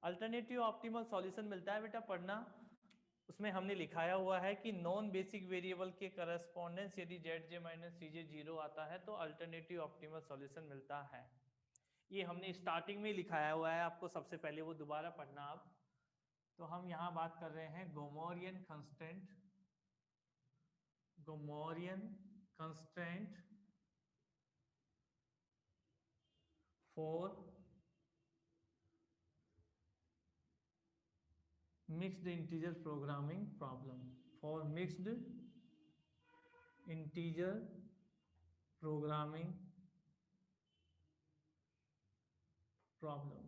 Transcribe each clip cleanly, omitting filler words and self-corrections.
Alternative optimal solution मिलता है बेटा पढ़ना। उसमें हमने लिखाया हुआ है कि नॉन बेसिक वेरिएबल के करस्पॉन्डेंस यदि Zj माइनस Cj 0 आता है तो अल्टरनेटिव ऑप्टिमल सॉल्यूशन मिलता है। ये हमने स्टार्टिंग में लिखाया हुआ है, आपको सबसे पहले वो दोबारा पढ़ना अब। तो हम यहाँ बात कर रहे हैं Gomorian constant, Gomorian constant for mixed integer programming problem, for mixed integer programming problem.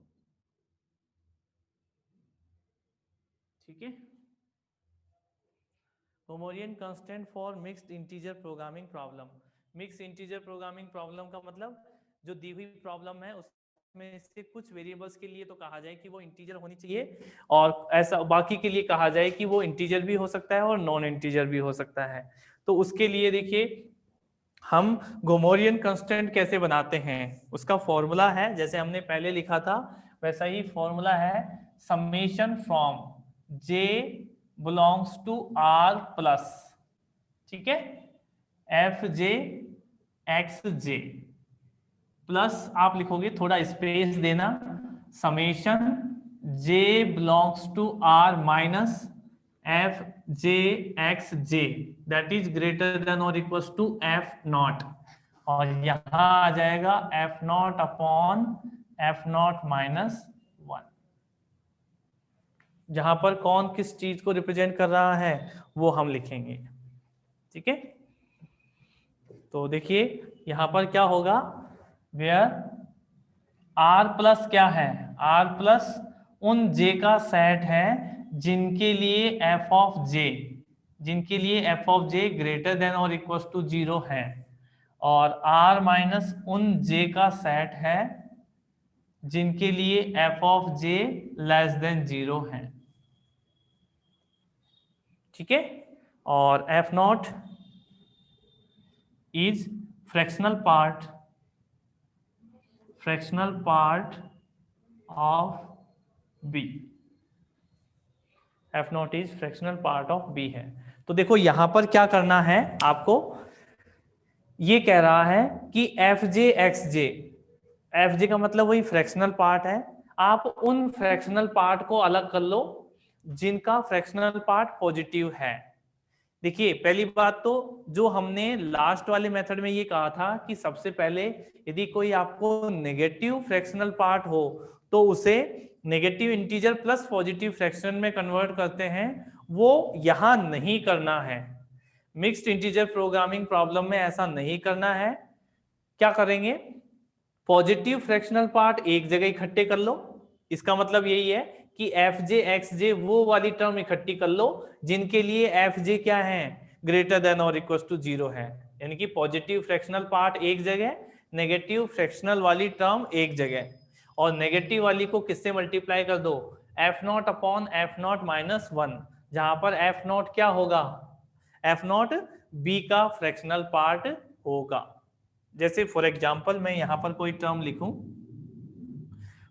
ठीक है, Gomorian constant for mixed integer programming problem. Mix integer programming problem का मतलब जो दी हुई प्रॉब्लम है उसमें से कुछ वेरिएबल्स के लिए तो कहा जाए कि वो इंटीजर होनी चाहिए, और ऐसा बाकी के लिए कहा जाए कि वो इंटीजर भी हो सकता है और नॉन इंटीजर भी हो सकता है। तो उसके लिए देखिए हम गोमोरियन कांस्टेंट कैसे बनाते हैं, उसका फॉर्मूला है जैसे हमने पहले लिखा था वैसा ही फॉर्मूला है, summation from j belongs to r plus, ठीक है, F J X J plus आप लिखोगे, थोड़ा स्पेस देना, summation j belongs to r minus F J X J that is greater than और इक्वल्स टू एफ नॉट, और यहां आ जाएगा F not upon F not minus 1, जहां पर कौन किस चीज को रिप्रेजेंट कर रहा है वो हम लिखेंगे। ठीक है, तो देखिए यहां पर क्या होगा, वेयर आर प्लस क्या है, आर प्लस उन जे का सेट है जिनके लिए एफ ऑफ जे, जिनके लिए F of J greater than और इक्वल टू 0 है, और आर माइनस उन जे का सेट है जिनके लिए F of J less than 0 है। ठीक है, और F not is fractional part, fractional part of B, F not is fractional part of B है। तो देखो यहां पर क्या करना है आपको, ये कह रहा है कि एफ जे एक्स जे, एफ जे का मतलब वही फ्रैक्शनल पार्ट है, आप उन फ्रैक्शनल पार्ट को अलग कर लो जिनका फ्रैक्शनल पार्ट पॉजिटिव है। देखिए पहली बात तो जो हमने लास्ट वाले मेथड में ये कहा था कि सबसे पहले यदि कोई आपको नेगेटिव फ्रैक्शनल पार्ट हो तो उसे negative integer plus positive fraction में कन्वर्ट करते हैं, वो यहां नहीं करना है। मिक्स्ड इंटीजर प्रोग्रामिंग प्रॉब्लम में ऐसा नहीं करना है। क्या करेंगे, पॉजिटिव फ्रैक्शनल पार्ट एक जगह इकट्ठे कर लो, इसका मतलब यही है कि एफ जे एक्स जे वो वाली टर्म इकट्ठी कर लो जिनके लिए एफ जे क्या है, ग्रेटर देन और इक्वल टू 0 है, यानी कि पॉजिटिव फ्रैक्शनल पार्ट एक जगह, नेगेटिव फ्रैक्शनल वाली टर्म एक जगह, और नेगेटिव वाली को किससे मल्टीप्लाई कर दो, F not upon F not minus 1, जहां पर एफ नॉट क्या होगा, एफ नॉट बी का फ्रैक्शनल पार्ट होगा। जैसे फॉर एग्जांपल मैं यहां पर कोई टर्म लिखूं,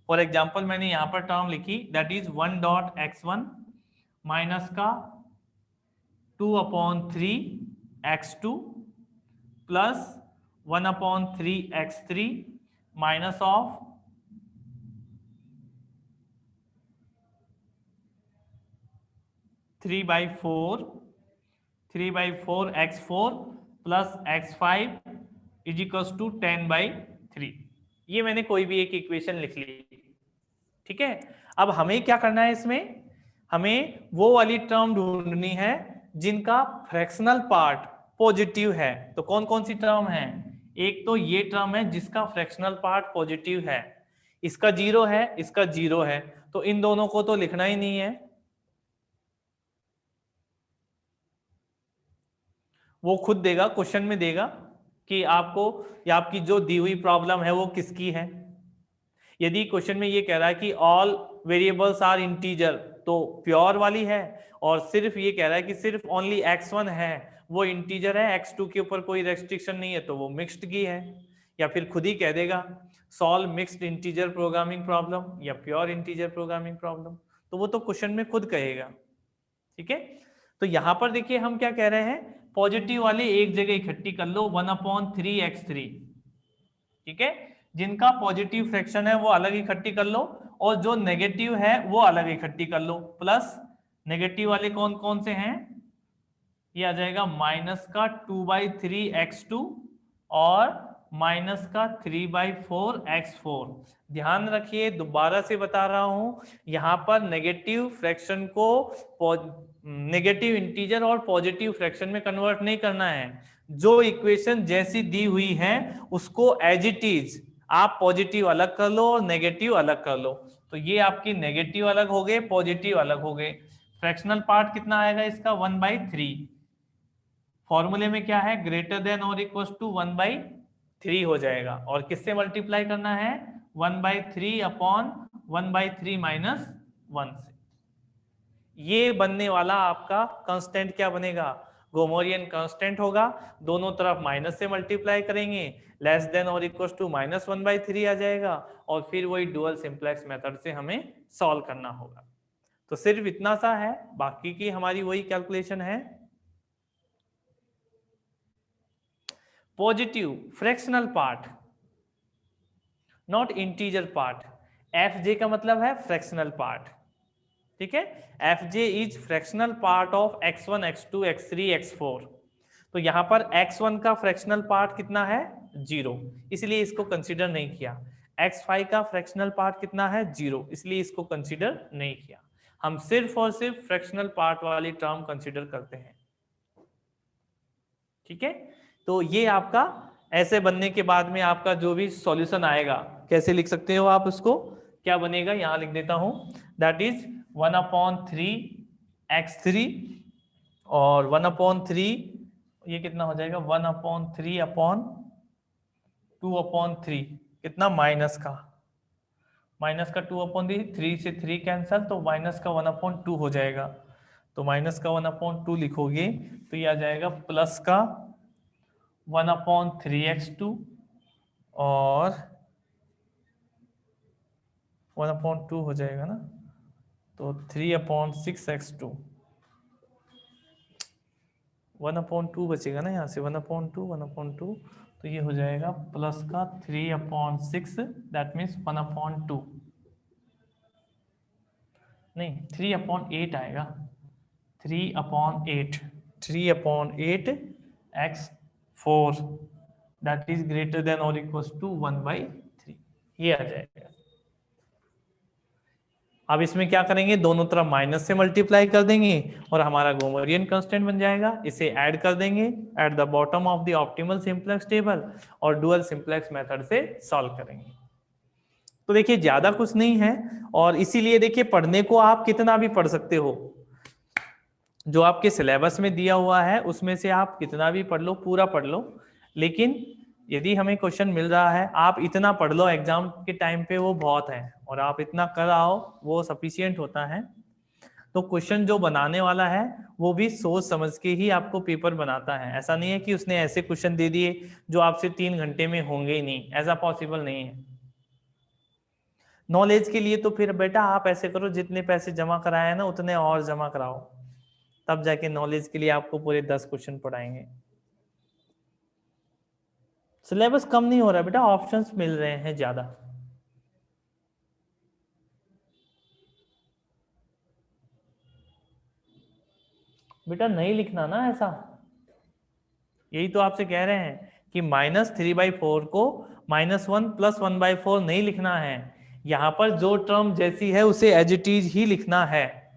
फॉर एग्जांपल मैंने यहां पर टर्म लिखी that is 1 dot x1 minus का 2 upon 3 x2 plus 1 upon 3 x3 minus of 3/4 x4 plus x5 is equals to 10/3। ये मैंने कोई भी एक इक्वेशन लिख ली। ठीक है, अब हमें क्या करना है, इसमें हमें वो वाली टर्म ढूंढनी है जिनका फ्रैक्शनल पार्ट पॉजिटिव है। तो कौन कौन सी टर्म है, एक तो ये टर्म है जिसका फ्रैक्शनल पार्ट पॉजिटिव है, इसका 0 है, इसका 0 है, तो इन दोनों को तो लिखना ही नहीं है, वो खुद देगा, क्वेश्चन में देगा कि आपको या आपकी जो दी हुई प्रॉब्लम है वो किसकी है। यदि क्वेश्चन में ये कह रहा है कि ऑल वेरिएबल्स आर इंटीजर तो प्योर वाली है, और सिर्फ ये कह रहा है कि सिर्फ ओनली x1 है वो इंटीजर है, x2 के ऊपर कोई रेस्ट्रिक्शन नहीं है तो वो मिक्स्ड की है, या फिर खुद ही कह देगा। Solve mixed integer programming problem या प्योर इंटीजर प्रोग्रामिंग प्रॉब्लम, तो वो तो क्वेश्चन में खुद कहेगा। ठीक है, तो यहां पर देखिए हम क्या कह रहे हैं, पॉजिटिव वाले एक जगह इकट्ठी कर लो 1/3x3। ठीक है, जिनका पॉजिटिव फ्रैक्शन है वो अलग इकट्ठी कर लो, और जो नेगेटिव है वो अलग इकट्ठी कर लो। प्लस नेगेटिव वाले कौन कौन से हैं, ये आ जाएगा -2/3x2 और -3/4x4। ध्यान रखिए, दोबारा से बता रहा हूं, यहां पर नेगेटिव फ्रैक्शन को नेगेटिव इंटीजर और पॉजिटिव फ्रैक्शन में कन्वर्ट नहीं करना है। जो इक्वेशन जैसी दी हुई है उसको एज इट इज आप पॉजिटिव अलग कर लो और नेगेटिव अलग कर लो। तो ये आपकी नेगेटिव अलग हो गए, पॉजिटिव अलग हो गए। फ्रैक्शनल पार्ट कितना आएगा इसका, 1/3। फॉर्मूले में क्या है, ग्रेटर देन और इक्वल टू 1/3 हो जाएगा, और किससे मल्टीप्लाई करना है, 1/3 अपॉन 1/3 माइनस 1 से। ये बनने वाला आपका कांस्टेंट क्या बनेगा, गोमोरियन कांस्टेंट होगा। दोनों तरफ माइनस से मल्टीप्लाई करेंगे, लेस देन और इक्वल टू -1/3 आ जाएगा, और फिर वही डुअल सिंप्लेक्स मेथड से हमें सॉल्व करना होगा। तो सिर्फ इतना सा है, बाकी की हमारी वही कैलकुलेशन है। Positive fractional part, not integer part. F J का मतलब है फ्रैक्शनल पार्ट। ठीक है, F J is fractional part of x1 x2 x3 x4। तो यहां पर x1 का फ्रैक्शनल पार्ट कितना है, 0, इसलिए इसको कंसीडर नहीं किया। x5 का फ्रैक्शनल पार्ट कितना है, 0, इसलिए इसको कंसीडर नहीं किया। हम सिर्फ और सिर्फ फ्रैक्शनल पार्ट वाली टर्म कंसीडर करते हैं। ठीक है, तो ये आपका ऐसे बनने के बाद में आपका जो भी सॉल्यूशन आएगा, कैसे लिख सकते हो आप उसको, क्या बनेगा, यहां लिख देता हूं, दैट इज 1/3x3 और 1/3, ये कितना हो जाएगा, 1/3/2/3, कितना, माइनस का 2/3, 3 से 3 कैंसल, तो माइनस का 1/2 हो जाएगा। तो माइनस का 1/2 लिखोगे तो ये आ जाएगा प्लस का 1/3x2 और 1/2 हो जाएगा ना, तो 3/6x2, 1/2 बचेगा ना यहाँ से, 1/2, तो ये हो जाएगा प्लस का 3/6, दैट मीन्स 1/2, नहीं 3/8 आएगा, 3/8, 3/8x4, that is greater than और इक्वल टू 1/3, ये आ जाएगा। अब इसमें क्या करेंगे, दोनों तरफ माइनस से मल्टीप्लाई कर देंगे और हमारा गोमोरियन कांस्टेंट बन जाएगा। इसे ऐड कर देंगे at the bottom of the optimal simplex table और डुअल सिंप्लेक्स मेथड से सॉल्व करेंगे। तो देखिए ज्यादा कुछ नहीं है, और इसीलिए देखिए पढ़ने को आप कितना भी पढ़ सकते हो, जो आपके सिलेबस में दिया हुआ है उसमें से आप कितना भी पढ़ लो, पूरा पढ़ लो, लेकिन यदि हमें क्वेश्चन मिल रहा है, आप इतना पढ़ लो एग्जाम के टाइम पे, वो बहुत है, और आप इतना कर आओ वो सफिशियंट होता है। तो क्वेश्चन जो बनाने वाला है वो भी सोच समझ के ही आपको पेपर बनाता है। ऐसा नहीं है कि उसने ऐसे क्वेश्चन दे दिए जो आपसे 3 घंटे में होंगे ही नहीं, ऐसा पॉसिबल नहीं है। नॉलेज के लिए तो फिर बेटा आप ऐसे करो, जितने पैसे जमा कराए हैं ना उतने और जमा कराओ, तब जाके नॉलेज के लिए आपको पूरे 10 क्वेश्चन पढ़ाएंगे। सिलेबस कम नहीं हो रहा बेटा, ऑप्शंस मिल रहे हैं ज्यादा। बेटा नहीं लिखना ना ऐसा, यही तो आपसे कह रहे हैं कि -3/4 को -1 + 1/4 नहीं लिखना है। यहां पर जो टर्म जैसी है उसे एज इट इज ही लिखना है,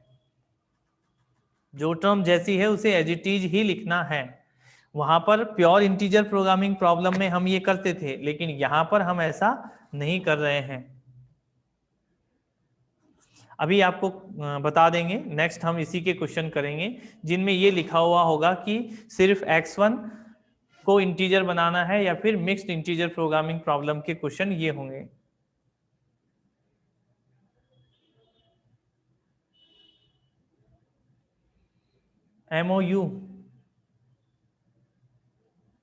जो टर्म जैसी है उसे एज इट इज ही लिखना है। वहां पर प्योर इंटीजर प्रोग्रामिंग प्रॉब्लम में हम ये करते थे, लेकिन यहां पर हम ऐसा नहीं कर रहे हैं। अभी आपको बता देंगे, नेक्स्ट हम इसी के क्वेश्चन करेंगे जिनमें ये लिखा हुआ होगा कि सिर्फ x1 को इंटीजर बनाना है या फिर मिक्स्ड इंटीजर प्रोग्रामिंग प्रॉब्लम के क्वेश्चन ये होंगे। MOU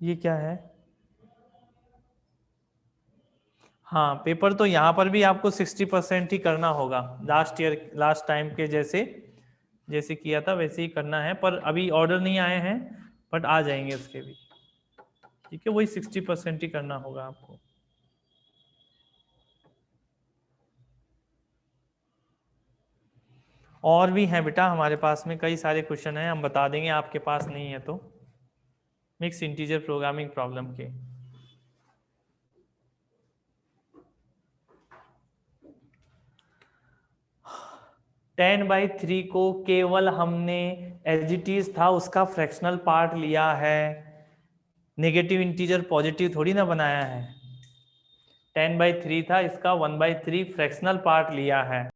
ये क्या है? हाँ, पेपर तो यहाँ पर भी आपको 60% ही करना होगा, लास्ट टाइम के जैसे जैसे किया था वैसे ही करना है, पर अभी ऑर्डर नहीं आए हैं, बट आ जाएंगे उसके भी। ठीक है, वही 60% ही करना होगा आपको। और भी हैं बेटा हमारे पास में कई सारे क्वेश्चन हैं, हम बता देंगे, आपके पास नहीं है तो। मिक्स इंटीजर प्रोग्रामिंग प्रॉब्लम के 10/3 को केवल हमने एज इट इज था उसका फ्रैक्शनल पार्ट लिया है, नेगेटिव इंटीजर पॉजिटिव थोड़ी ना बनाया है। 10/3 था, इसका 1/3 फ्रैक्शनल पार्ट लिया है।